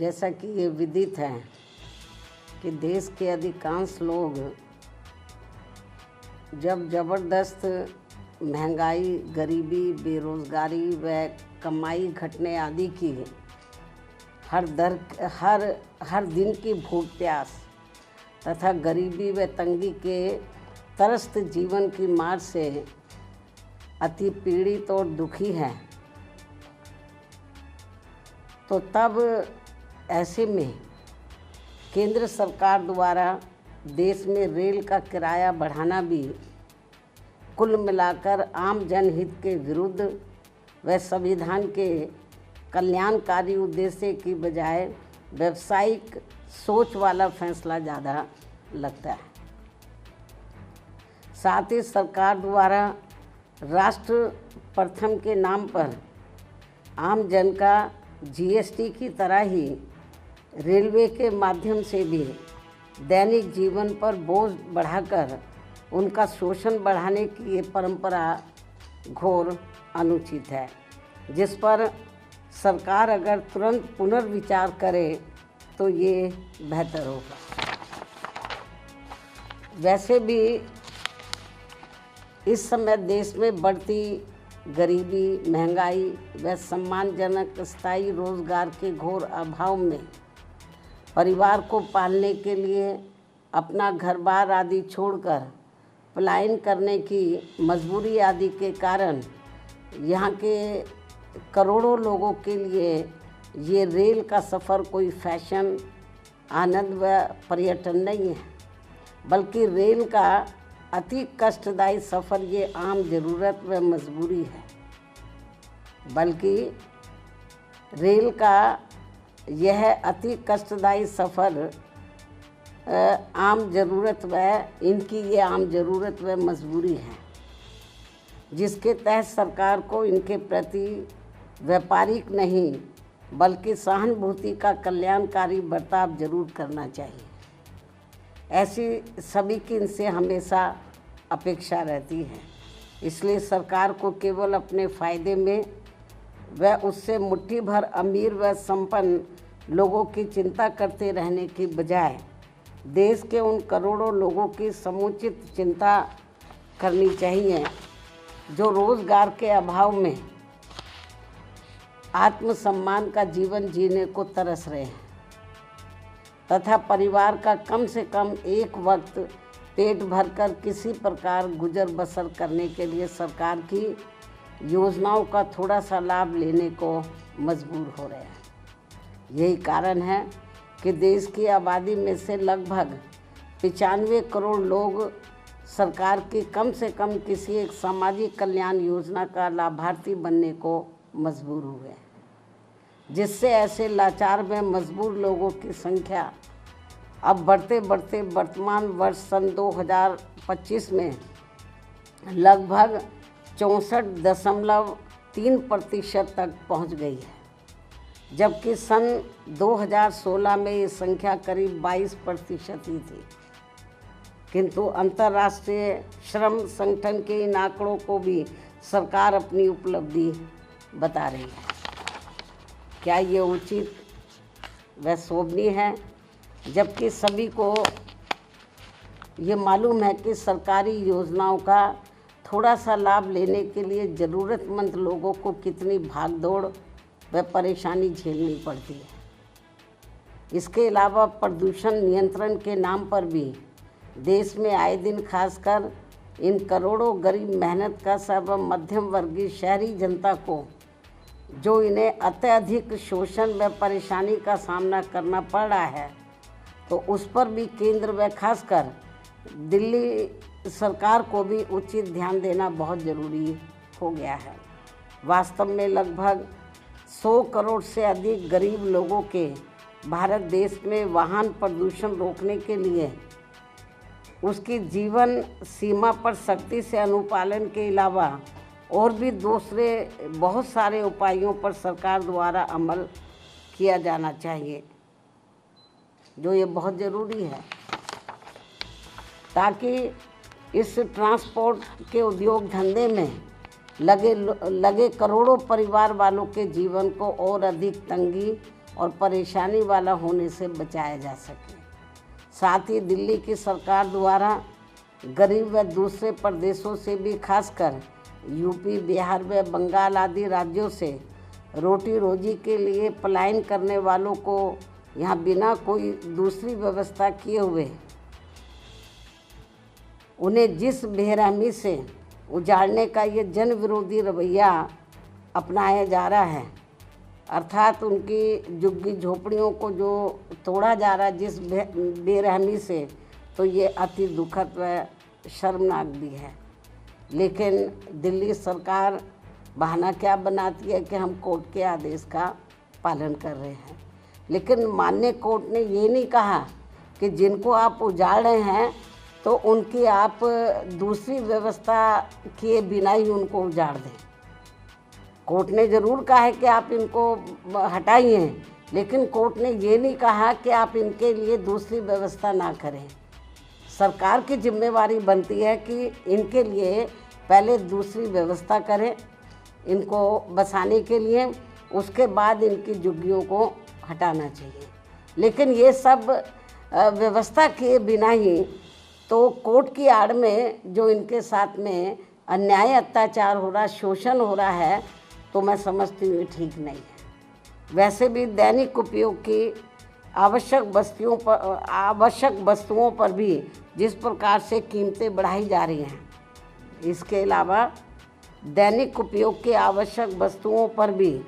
जैसा कि ये विदित है कि देश के अधिकांश लोग जब ज़बरदस्त महंगाई, गरीबी, बेरोज़गारी व कमाई घटने आदि की हर दिन की भूख प्यास तथा गरीबी व तंगी के त्रस्त जीवन की मार से अति पीड़ित और दुखी हैं, तो तब ऐसे में केंद्र सरकार द्वारा देश में रेल का किराया बढ़ाना भी कुल मिलाकर आम जनहित के विरुद्ध व संविधान के कल्याणकारी उद्देश्य की बजाय व्यावसायिक सोच वाला फैसला ज़्यादा लगता है। साथ ही सरकार द्वारा राष्ट्र प्रथम के नाम पर आम जन का जीएसटी की तरह ही रेलवे के माध्यम से भी दैनिक जीवन पर बोझ बढ़ाकर उनका शोषण बढ़ाने की ये परंपरा घोर अनुचित है, जिस पर सरकार अगर तुरंत पुनर्विचार करे तो ये बेहतर होगा। वैसे भी इस समय देश में बढ़ती गरीबी, महंगाई व सम्मानजनक स्थायी रोजगार के घोर अभाव में परिवार को पालने के लिए अपना घर-बार आदि छोड़कर पलायन करने की मजबूरी आदि के कारण यहाँ के करोड़ों लोगों के लिए ये रेल का सफ़र कोई फैशन, आनंद व पर्यटन नहीं है, बल्कि रेल का अति कष्टदायी सफ़र ये आम ज़रूरत व मजबूरी है। बल्कि रेल का यह अति कष्टदायी सफ़र आम ज़रूरत व मजबूरी है, जिसके तहत सरकार को इनके प्रति व्यापारिक नहीं बल्कि सहानुभूति का कल्याणकारी बर्ताव जरूर करना चाहिए। ऐसी सभी की इनसे हमेशा अपेक्षा रहती है। इसलिए सरकार को केवल अपने फ़ायदे में व उससे मुट्ठी भर अमीर व संपन्न लोगों की चिंता करते रहने की बजाय देश के उन करोड़ों लोगों की समुचित चिंता करनी चाहिए जो रोज़गार के अभाव में आत्मसम्मान का जीवन जीने को तरस रहे हैं तथा परिवार का कम से कम एक वक्त पेट भरकर किसी प्रकार गुजर बसर करने के लिए सरकार की योजनाओं का थोड़ा सा लाभ लेने को मजबूर हो रहे हैं। यही कारण है कि देश की आबादी में से लगभग 95 करोड़ लोग सरकार की कम से कम किसी एक सामाजिक कल्याण योजना का लाभार्थी बनने को मजबूर हुए हैं, जिससे ऐसे लाचार व मजबूर लोगों की संख्या अब बढ़ते बढ़ते वर्तमान वर्ष सन 2025 में लगभग 64.3% तक पहुंच गई है, जबकि सन 2016 में ये संख्या करीब 22% ही थी। किंतु अंतर्राष्ट्रीय श्रम संगठन के इन आंकड़ों को भी सरकार अपनी उपलब्धि बता रही है। क्या ये उचित व शोभनीय है? जबकि सभी को ये मालूम है कि सरकारी योजनाओं का थोड़ा सा लाभ लेने के लिए ज़रूरतमंद लोगों को कितनी भागदौड़ व परेशानी झेलनी पड़ती है। इसके अलावा प्रदूषण नियंत्रण के नाम पर भी देश में आए दिन खासकर इन करोड़ों गरीब मेहनत कश व मध्यम वर्गीय शहरी जनता को जो इन्हें अत्यधिक शोषण व परेशानी का सामना करना पड़ रहा है, तो उस पर भी केंद्र व खासकर दिल्ली सरकार को भी उचित ध्यान देना बहुत ज़रूरी हो गया है। वास्तव में लगभग 100 करोड़ से अधिक गरीब लोगों के भारत देश में वाहन प्रदूषण रोकने के लिए उसकी जीवन सीमा पर सख्ती से अनुपालन के अलावा और भी दूसरे बहुत सारे उपायों पर सरकार द्वारा अमल किया जाना चाहिए, जो ये बहुत ज़रूरी है, ताकि इस ट्रांसपोर्ट के उद्योग धंधे में लगे करोड़ों परिवार वालों के जीवन को और अधिक तंगी और परेशानी वाला होने से बचाया जा सके। साथ ही दिल्ली की सरकार द्वारा गरीब व दूसरे प्रदेशों से भी, खासकर यूपी, बिहार व बंगाल आदि राज्यों से रोटी रोजी के लिए पलायन करने वालों को यहाँ बिना कोई दूसरी व्यवस्था किए हुए उन्हें जिस बेरहमी से उजाड़ने का ये जन विरोधी रवैया अपनाया जा रहा है, अर्थात उनकी झुग्गी झोपड़ियों को जो तोड़ा जा रहा है जिस बेरहमी से, तो ये अति दुखद व शर्मनाक भी है। लेकिन दिल्ली सरकार बहाना क्या बनाती है कि हम कोर्ट के आदेश का पालन कर रहे हैं, लेकिन माननीय कोर्ट ने ये नहीं कहा कि जिनको आप उजाड़ रहे हैं तो उनकी आप दूसरी व्यवस्था किए बिना ही उनको उजाड़ दें। कोर्ट ने ज़रूर कहा है कि आप इनको हटाइए, लेकिन कोर्ट ने ये नहीं कहा कि आप इनके लिए दूसरी व्यवस्था ना करें। सरकार की जिम्मेवारी बनती है कि इनके लिए पहले दूसरी व्यवस्था करें इनको बसाने के लिए, उसके बाद इनकी झुग्गियों को हटाना चाहिए। लेकिन ये सब व्यवस्था किए बिना ही तो कोर्ट की आड़ में जो इनके साथ में अन्याय अत्याचार हो रहा, शोषण हो रहा है, तो मैं समझती हूँ ठीक नहीं है। वैसे भी दैनिक उपयोग की आवश्यक वस्तुओं पर भी जिस प्रकार से कीमतें बढ़ाई जा रही हैं, इसके अलावा दैनिक उपयोग की आवश्यक वस्तुओं पर भी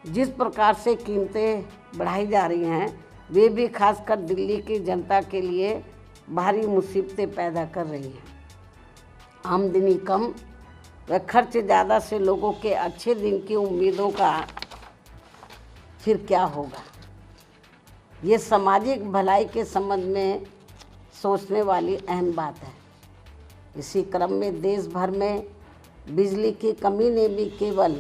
जिस प्रकार से कीमतें बढ़ाई जा रही हैं, वे भी खासकर दिल्ली की जनता के लिए भारी मुसीबतें पैदा कर रही हैं। आमदनी कम व खर्च ज़्यादा से लोगों के अच्छे दिन की उम्मीदों का फिर क्या होगा? ये सामाजिक भलाई के संबंध में सोचने वाली अहम बात है। इसी क्रम में देश भर में बिजली की कमी ने भी केवल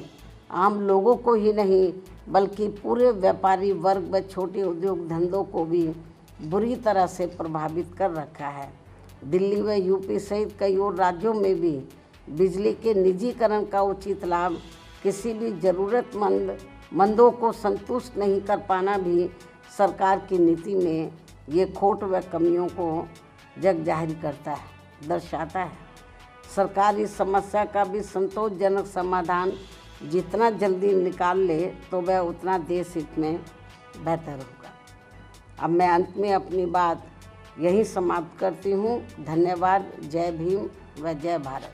आम लोगों को ही नहीं बल्कि पूरे व्यापारी वर्ग व छोटे उद्योग धंधों को भी बुरी तरह से प्रभावित कर रखा है। दिल्ली व यूपी सहित कई और राज्यों में भी बिजली के निजीकरण का उचित लाभ किसी भी ज़रूरतमंदों को संतुष्ट नहीं कर पाना भी सरकार की नीति में ये खोट व कमियों को जग जाहिर करता है, दर्शाता है। सरकार इस समस्या का भी संतोषजनक समाधान जितना जल्दी निकाल ले तो वह उतना देश हित में बेहतर होगा। अब मैं अंत में अपनी बात यहीं समाप्त करती हूँ। धन्यवाद। जय भीम व जय भारत।